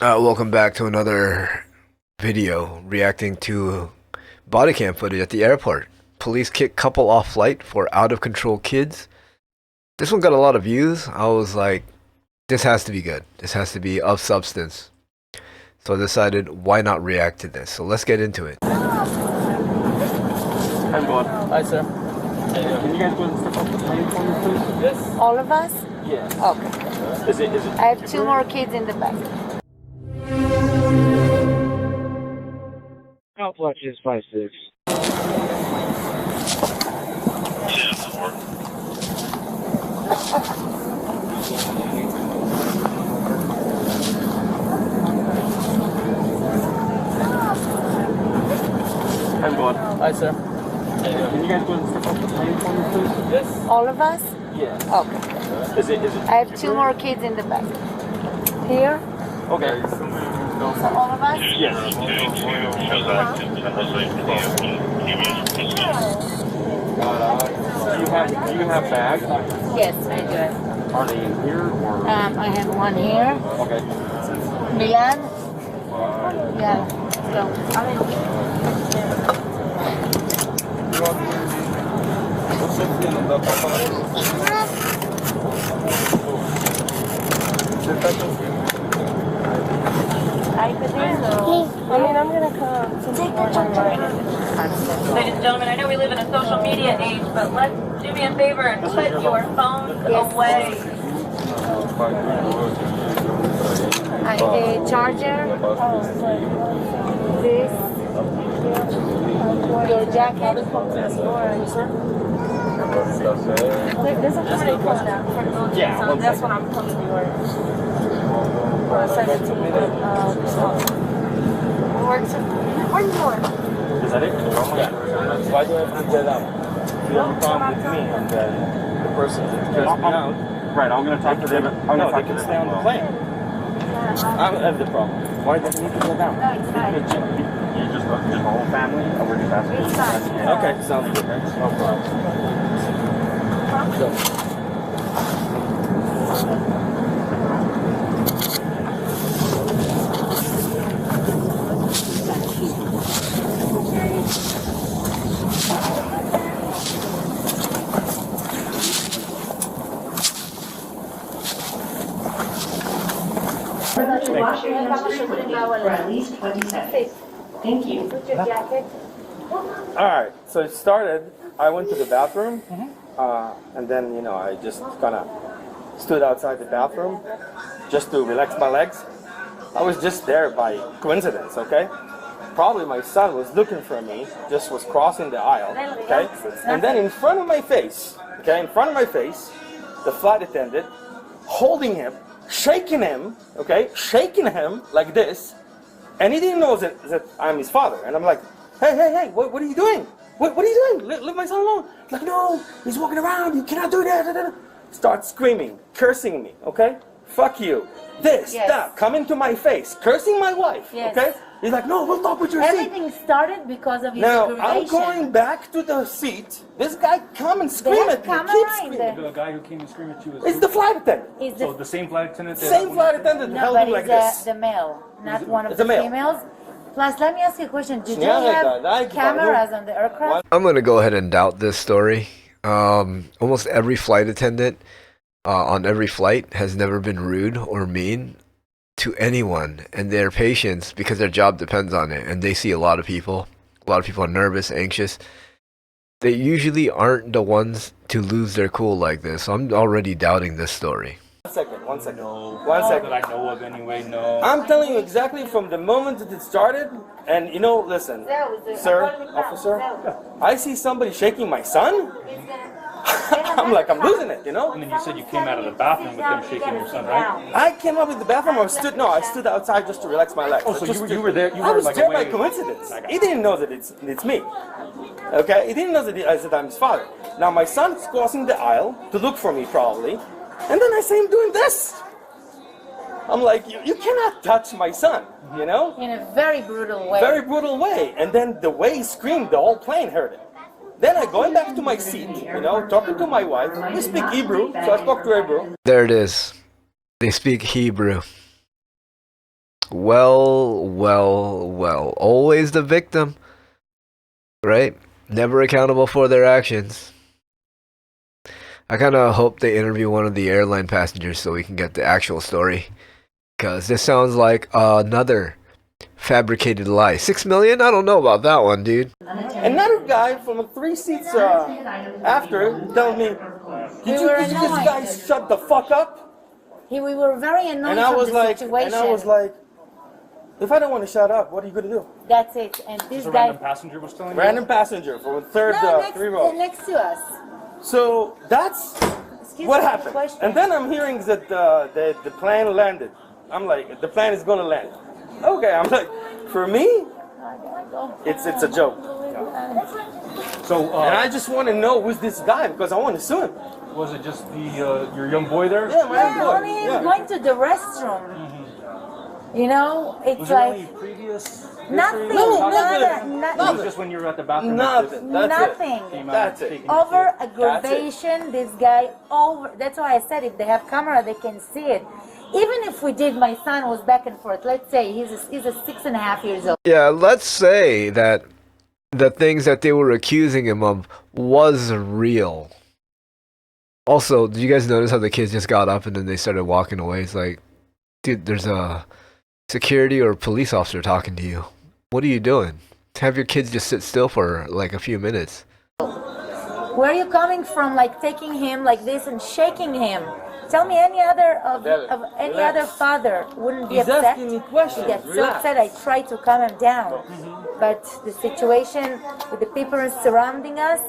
Welcome back to another video reacting to body cam footage at the airport. Police kick couple off flight for out of control kids. This one got a lot of views. I was like, this has to be good. This has to be of substance. So I decided, why not react to this? So let's get into it. I'm going. Hi, sir. Can you guys go and step up the plane for me, please? Yes. All of us? Yes. Okay. Is it? I have two more kids in the back. Outflex is 5'6". I'm going. Hi, sir. Can you guys go and step up the plane for me, please? Yes. All of us? Yes. Okay. Is it? I have two more kids in the back. Here? Okay. So all of us? Yes. Do you have bags? Yes, I do. Are they in here or? I have one here. Okay. Milan? Yeah. So, I'm gonna come. Take the charger. Ladies and gentlemen, I know we live in a social media age, but let's do me a favor and put your phones away. The charger. This. Your jacket. There's a company close down for the military, Yeah, so that's what I'm coming to yours. I'll send it to you. Where's yours? Is that it? Yeah. Why do I have to get up? You have a problem with me and then the person that cursed me out. Right, I'm going to talk to them. No, they can stay on the plane. I have the problem. Why does it need to go down? No, it's fine. You just the whole family? Or we're just asking? It's fine. Okay, sounds good. No problem. Wash your hands frequently for at least 20 seconds. Thank you. Put your jacket. Alright, so it started, I went to the bathroom, and then, I just kind of stood outside the bathroom just to relax my legs. I was just there by coincidence, okay? Probably my son was looking for me, just was crossing the aisle, okay? And then in front of my face, the flight attendant holding him, shaking him like this, and he didn't know that I'm his father. And I'm like, hey, what are you doing? What are you doing? Leave my son alone. Like, no, he's walking around, you cannot do that. Start screaming, cursing me, okay? Fuck you. This, Yes. that, come into my face, cursing my wife, Yes. okay? He's like, no, we'll talk with your seat. Everything started because of his Now, I'm aggravation. going back to the seat. This guy come and They scream have at me, camera keep in screaming. there. The guy who came and screamed at you was It's the flight attendant. Is so the, the same flight attendant. Same flight attendant no, held but him like it's this. the male, not one of It's a the male. females. Plus, let me ask you a question. Did you Yeah, have like, cameras on the aircraft? I'm gonna go ahead and doubt this story. Almost every flight attendant on every flight has never been rude or mean to anyone, and their patients, because their job depends on it, and they see a lot of people are nervous, anxious. They usually aren't the ones to lose their cool like this. So I'm already doubting this story. One second. No. One That second. I know of anyway. No. I'm telling you exactly from the moment that it started, and listen, sir, officer, I see somebody shaking my son. I'm like, I'm losing it, And then you said you came out of the bathroom with them shaking your son, right? I came up with the bathroom. I stood outside just to relax my legs. Oh, so you were there. You I were was like there by away. coincidence. I got He didn't know that it's me. Okay, he didn't know that I'm his father. Now my son's crossing the aisle to look for me probably, and then I see him doing this. I'm like, you cannot touch my son, In a very brutal way. Very brutal way. And then the way he screamed, the whole plane heard it. Then I going back to my seat, talking to my wife. We speak Hebrew, so I spoke to Hebrew. There it is. They speak Hebrew. Well. Always the victim, right? Never accountable for their actions. I kind of hope they interview one of the airline passengers so we can get the actual story. Because this sounds like another fabricated lie. 6 million? I don't know about that one, dude. Another guy from 3 seats after told me, "Did you this guy shut the fuck up?" We were very annoyed And I from was the like, situation. if I don't want to shut up, what are you gonna do? That's it. And this The guy, random passenger was telling you? Random passenger from third, no, three row. next to us. So that's Excuse what me, happened. question. And then I'm hearing that the plane landed. I'm like, the plane is gonna land. Okay, I'm like, for me, it's a joke. So, And I just want to know who's this guy because I want to sue him. was it just the your young boy there? Yeah, my Yeah, boy. only Yeah. going to the restroom. You know, it's Was there like any previous history? nothing. No, nada, It was just when you were at the bathroom. Nothing. That's nothing. it. That's it. Over That's aggravation, this guy over. That's why I said if they have camera, they can see it. Even if we did, my son was back and forth. Let's say he's a 6.5 years old. Yeah, let's say that the things that they were accusing him of was real. Also, did you guys notice how the kids just got up and then they started walking away? It's like, dude, there's a security or police officer talking to you. What are you doing? Have your kids just sit still for like a few minutes. Where are you coming from? Like taking him like this and shaking him. Tell me any other of any Relax. other father wouldn't be He's upset. asking me questions. He gets so Relax. upset. I try to calm him down, but the situation with the people surrounding us,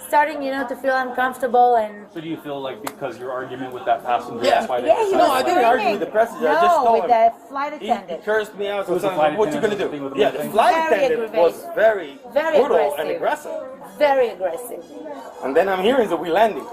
starting to feel uncomfortable and. So do you feel like because your argument with that passenger, Yeah. that's why they Yeah, he decided was No, I didn't screaming. argue with the passenger. I No, just told with him. the flight He attendant. cursed me out. So was the Saying, flight what you gonna attendant the thing with do? the Yeah, the thing? flight Very attendant aggravating. was very Very brutal and aggressive. aggressive. Very aggressive. And then I'm hearing that we landing.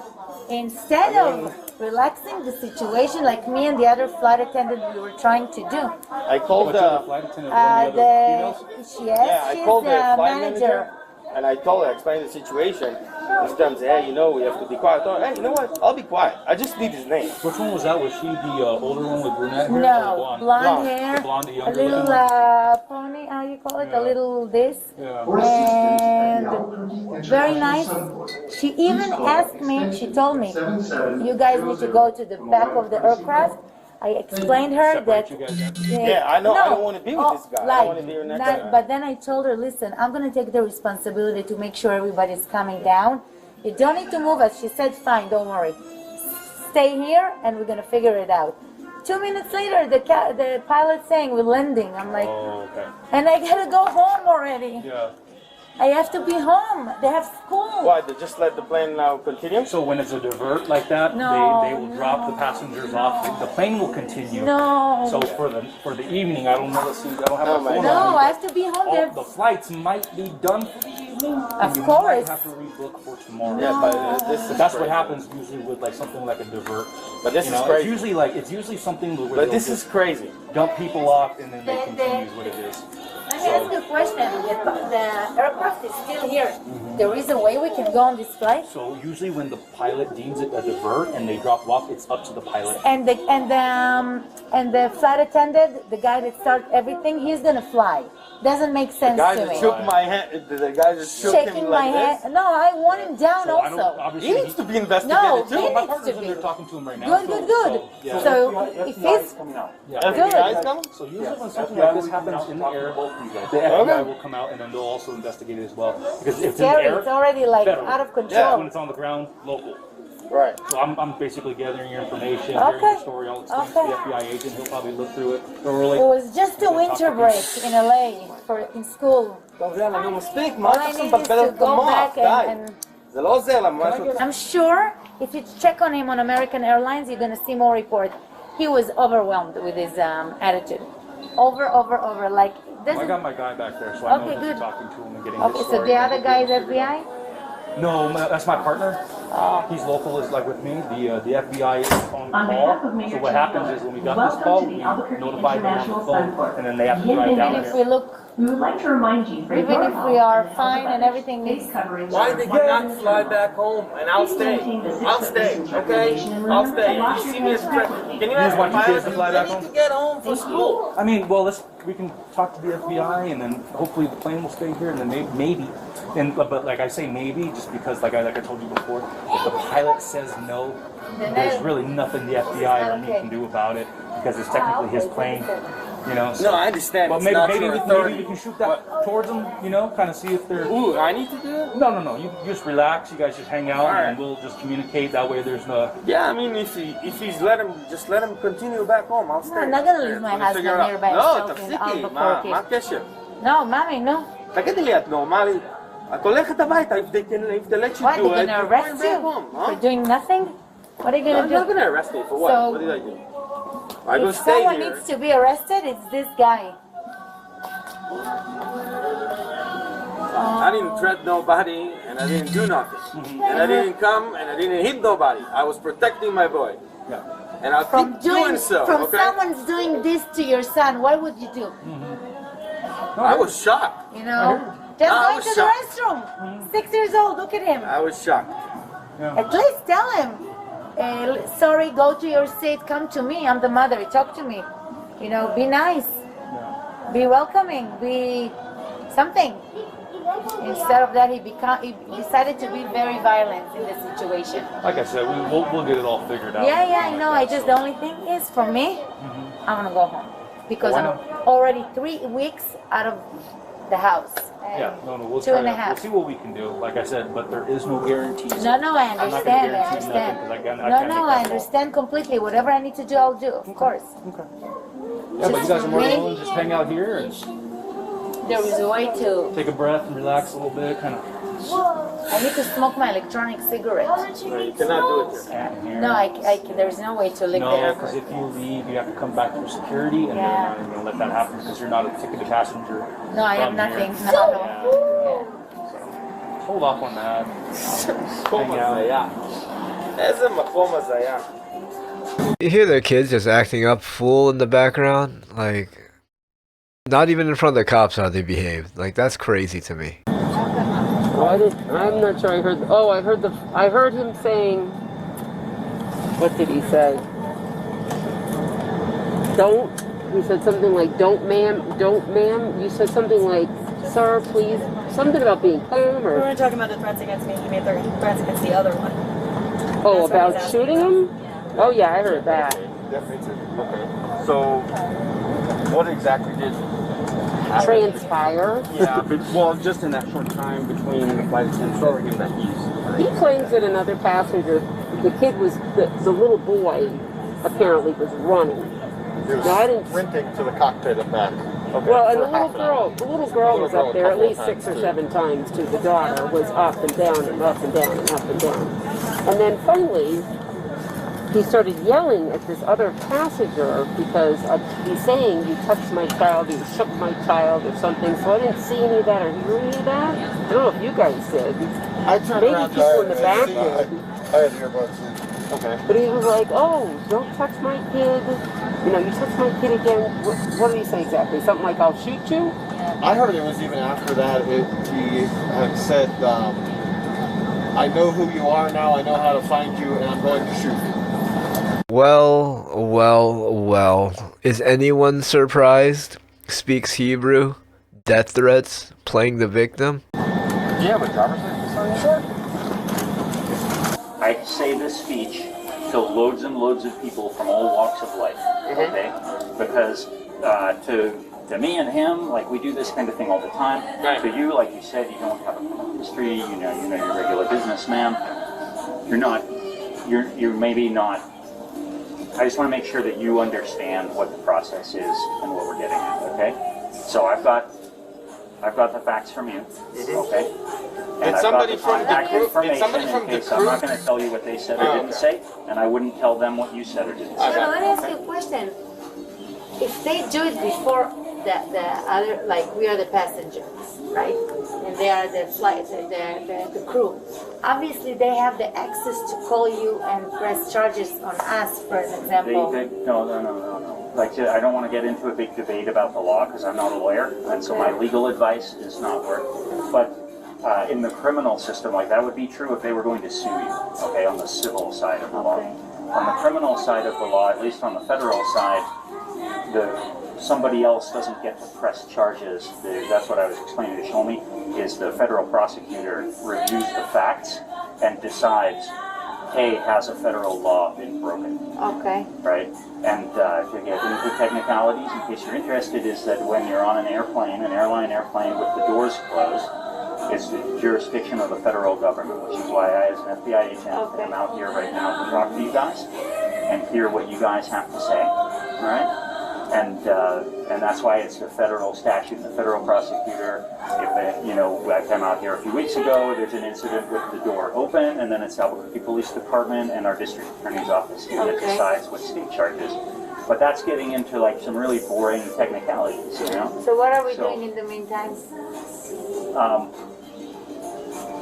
Instead of relaxing the situation like me and the other flight attendant we were trying to do. I called What's the other the flight attendant? One of the other females? I She's called the the flight manager. and I told her, explained the situation. This time, hey, we have to be quiet. I told her, hey, you know what? I'll be quiet. I just need his name. Which one was that? Was she the older one with brunette hair? or No, blonde Blonde. hair, The blonde, the a younger little looking pony, how you call it, Yeah. a little this, Yeah. and very nice. She even asked me, she told me, you guys need to go to the back of the aircraft. I explained her that. Separate you guys up. Yeah, I know. I don't want to be with this guy. I Like, don't want to be your next guy. but then I told her, listen, I'm gonna take the responsibility to make sure everybody's coming down. You don't need to move us. She said, fine, don't worry. Stay here and we're gonna figure it out. 2 minutes later, the pilot saying we're landing. I'm like, Oh, okay. and I gotta go home already. Yeah. I have to be home. They have school. Why? They just let the plane now continue? So when it's a divert like that, No, they will drop the passengers off. The plane will continue. No. So for the evening, I don't know. Let's see. I don't have Oh my my phone No, on me, I have to be home. but There. the flights might be done for the evening. Of You course. might have to rebook for tomorrow. Yeah, but this is But that's what crazy. happens usually with like something like a divert. But this You is know, crazy. It's usually something where But they'll this is just crazy. dump people off and then they The- continue is what it is. Let me ask you a question. The aircraft is still here. There is a way we can go on this flight? So usually when the pilot deems it a divert and they drop off, it's up to the pilot. And the flight attendant, the guy that started everything, he's gonna fly. Doesn't make sense Guy to that me. shook my hand. The guy that shook Shaking him my like hand. this. No, I want him down So I don't also. obviously He needs to be investigated No, too. he my needs partner's to in there be. talking to him right now. Good, good, good. yeah. So if he's FBI is coming? So usually when something like this happens in the air, the FBI will come out and then they'll also investigate it as well. Because if it's in the scary, air, it's already like federal. out of When control. it's on the ground, local. Right. So I'm basically gathering your information, Okay. hearing your story. I'll explain to Okay. the FBI agent. He'll probably look through it. Or It like, was just a winter break in LA in school. טוב, יאללה, נו, מספיק, מה All אתה I עכשיו need is מבלבל to את go המוח? back די. and זה לא עוזר לה, משהו... I'm sure if you check on him on American Airlines, you're gonna see more reports. He was overwhelmed with his attitude. Over, like I doesn't. got my guy back there, so I know Okay, he's good. talking to him and getting Okay, his so story. the other guy is FBI. No, that's my partner. Oh. He's local, is like with me. The FBI is on On behalf of call. Mayor So what Tim happens Miller, is when we got this welcome call, to we the Albuquerque notified them on the International phone, Sunport. and then they have to And drive down And if here. we look We would like to remind you for Even your if we health are and fine and others, everything face is. coverings Why are they required cannot in the fly terminal. back home and I'll Please stay. maintain the 6 I'll foot stay, distance okay? regulation and I'll remember stay. to wash If you your see me hands as threat, frequently. can you You ask just want the your kids pilot? to fly I back need home? to get home for school. I mean, well, we can talk to the FBI, and then hopefully the plane will stay here, and then maybe, but like I say maybe, just because like I told you before, if the pilot says no, there's really nothing the FBI or me can do about it because it's technically his plane, you know. So. No, I understand. But It's maybe not maybe, your maybe authority. we can shoot that towards them, you know, kind of see if they're. Ooh, I need to do it? No. You just relax. You guys just hang out, Alright. and we'll just communicate. That way, there's no. Yeah, I mean, if he's let him continue back home. I'll stay. I'm not gonna leave my We'll husband figure it out. here by לא, himself in תפסיקי, Albuquerque. מה הקשר? No, mommy, no. תגידי לי, את נורמלית? את הולכת הביתה, if they let you What, do they're it, gonna you're arrest going back you home, for huh? doing nothing? What are you No, gonna you're not do? gonna arrest me for what? So- What did I do? I go If stay someone here. needs to be arrested, it's this guy. I didn't threaten nobody, and I didn't do nothing. And I didn't come, and I didn't hit nobody. I was protecting my boy. Yeah. And I'll From keep doing so, from okay? someone's doing this to your son, what would you do? I was shocked. You know, just I going was to the shocked. restroom. 6 years old. Look at him. I was shocked. At least tell him, sorry, go to your seat. Come to me. I'm the mother. Talk to me. You know, be nice. Be welcoming. Be something. Instead of that, he decided to be very violent in the situation. Like I said, we'll get it all figured out. Yeah, I know. I just the only thing is for me, I'm gonna go home because Why I'm not? already 3 weeks out of the house. And Yeah, no, we'll two try and a to- half. We'll see what we can do. Like I said, but there is no guarantees. No, I I'm not gonna understand. I guarantee understand. nothing 'cause I No, can't make I that call. understand completely. Whatever I need to do, I'll do. Of course. Yeah, but you guys are more than Me? willing to just hang out here and There is a way to. take a breath and relax a little bit, kind of. I need to smoke my electronic cigarette. No, you cannot do it here. No, there's no way to live No, there. because if you leave, you have to come back through security, and Yeah. they're not even going to let that happen because you're not a ticketed passenger. No, I have from nothing. here. No. Yeah. Hold off on that. מקום הזיה. איזה מקום הזיה. You hear the kids just acting up fool in the background? Like, not even in front of the cops how they behave. Like, that's crazy to me. I'm not sure I heard. I heard him saying. What did he say? Don't. He said something like, "Don't, ma'am." You said something like, "Sir, please." Something about being calm, We or weren't talking about the threats against me. He made threats against the other one. oh, That's what about he's shooting asking. him. Oh yeah, I heard that. Okay. So, what exactly did happen? Transpire. Yeah, but, well, just in that short time between the flight attendant showing him that He claims that another passenger, the kid was the little boy, apparently was running. Now I didn't. sprinting to the cockpit and back. Well, and for the half an hour. little girl was Little up girl there a at couple least of 6 or times, 7 times too. The daughter was up and down and up and down and up and down. And then finally, he started yelling at this other passenger because he's saying, "You touched my child, you shook my child," or something. So I didn't see any of that or hear any of that. I don't know if you guys did. I turned Maybe around. people in the back I did. had earbuds in. Okay. But he was like, "Oh, don't touch my kid. You know, you touch my kid again." What did he say exactly? Something like, "I'll shoot you." I heard it was even after that. He had said, "I know who you are now. I know how to find you, and I'm going to shoot you." Well. Is anyone surprised? Speaks Hebrew, death threats, playing the victim? Do you have a driver's license on your car? I say this speech to loads and loads of people from all walks of life, okay? Because to me and him, like, we do this kind of thing all the time. Right. To you, like you said, you don't have a criminal history. You know, you're a regular businessman. You're maybe not. I just want to make sure that you understand what the process is and what we're getting at, okay? So I've got the facts from you, okay? And I've somebody got the from the contact crew- did information somebody in from the case I'm not crew- going to tell you what they said or Oh, didn't okay. say, and I wouldn't tell them what you said or didn't say. Let me ask you a question. if they do it before the other, like we are the passengers, right? And they are the flight, the crew. Obviously, they have the access to call you and press charges on us, for example. No. Like, I don't want to get into a big debate about the law because I'm not a lawyer, and so my legal advice is not work. But in the criminal system, like that would be true if they were going to sue you, okay, on the civil side of the law. On the criminal side of the law, at least on the federal side, somebody else doesn't get to press charges. That's what I was explaining to Shlomi, is the federal prosecutor reviews the facts and decides, hey, has a federal law been broken? Okay. Right? And to get into technicalities, in case you're interested, is that when you're on an airplane, an airline airplane with the doors closed, it's the jurisdiction of the federal government, which is why I, as an FBI agent, am out here right now to talk to you guys and hear what you guys have to say. All right? And that's why it's the federal statute and the federal prosecutor. If I came out here a few weeks ago, there's an incident with the door open, and then it's Albuquerque Police Department and our district attorney's office here that decides what state charges. But that's getting into like some really boring technicalities, you know. So what are we doing in the meantime?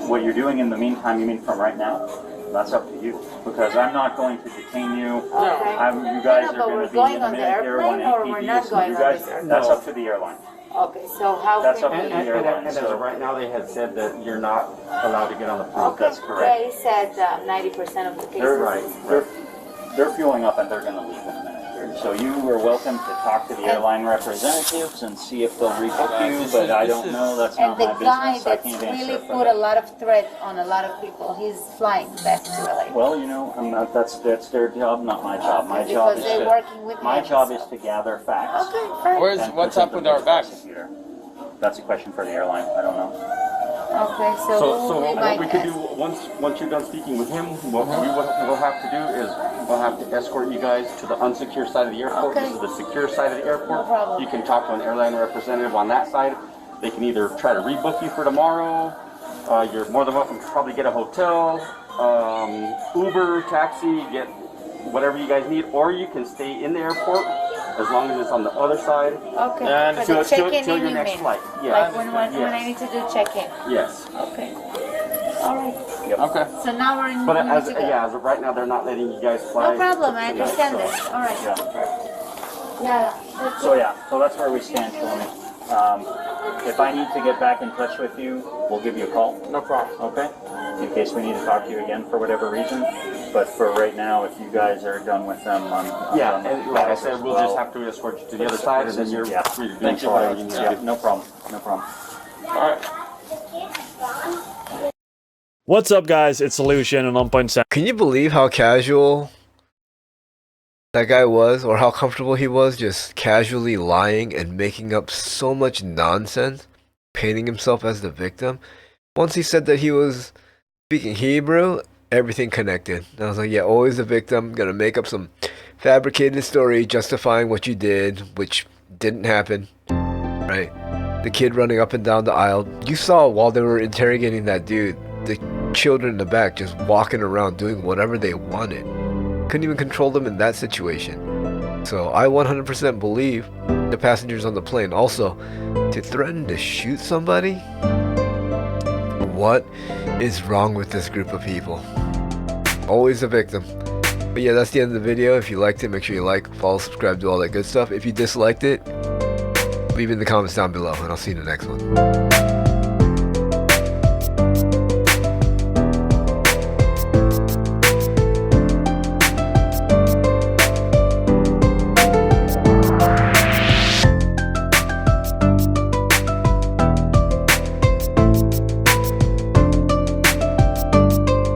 What you're doing in the meantime, you mean from right now? That's up to you, because I'm not going to detain you. Okay. You guys are but going we're to be going in a on the minute here airplane, when or we're not going on this airplane? That's up to the airline. Okay, so how That's can up to we... the airline. And as of right now, they had said that you're not allowed to get on the plane. Okay, That's correct. yeah, he said 90% of the cases. They're fueling up and they're going to leave in a minute. So you are welcome to talk to the airline representatives and see if they'll rebook you, but I don't know. That's And not the my guy business. I that's can't really answer for put that. a lot of threat on a lot of people, he's flying back to LA. Well, I'm not. That's their job, not my job. My job Because is they're working with my him, job so. is to gather facts. Okay, fine. What's up with our bags? That's a question for the airline. I don't know. Okay, so we what might we could ask. do once you're done speaking with him, what we'll have to do is we'll have to escort you guys to the unsecure side of the airport. Okay. This is the secure side of the airport. No problem. You can talk to an airline representative on that side. They can either try to rebook you for tomorrow. You're more than welcome to probably get a hotel, Uber, taxi, get whatever you guys need, or you can stay in the airport as long as it's on the other side. Okay, And for the check-in till you your next mean? flight. Yeah. Like when I need to do check-in. Yes. Okay. All right. Okay. So now we're in. But we need as to go. as of right now, they're not letting you guys fly. No problem. I tonight, understand so- this. All right. Yeah. Yeah. So that's where we stand, Shlomi. If I need to get back in touch with you, we'll give you a call. No problem. Okay? In case we need to talk to you again for whatever reason. But for right now, if you guys are done with them, I'm Yeah, done with and you like I guys said, as we'll well. just have to escort you to the other side, and then you're free to do Thank you, whatever brother. you need to Yeah, do. no problem. No problem. All right. What's up, guys? It's Lucian and 1.7. Can you believe how casual that guy was, or how comfortable he was just casually lying and making up so much nonsense, painting himself as the victim? Once he said that he was speaking Hebrew, everything connected. And I was like, yeah, always the victim, gonna make up some fabricated story justifying what you did, which didn't happen, right? The kid running up and down the aisle. You saw while they were interrogating that dude, the children in the back just walking around doing whatever they wanted. Couldn't even control them in that situation. So I 100% believe the passengers on the plane. Also, to threaten to shoot somebody? What is wrong with this group of people? Always a victim. But yeah, that's the end of the video. If you liked it, make sure you like, follow, subscribe, do all that good stuff. If you disliked it, leave it in the comments down below, and I'll see you in the next one.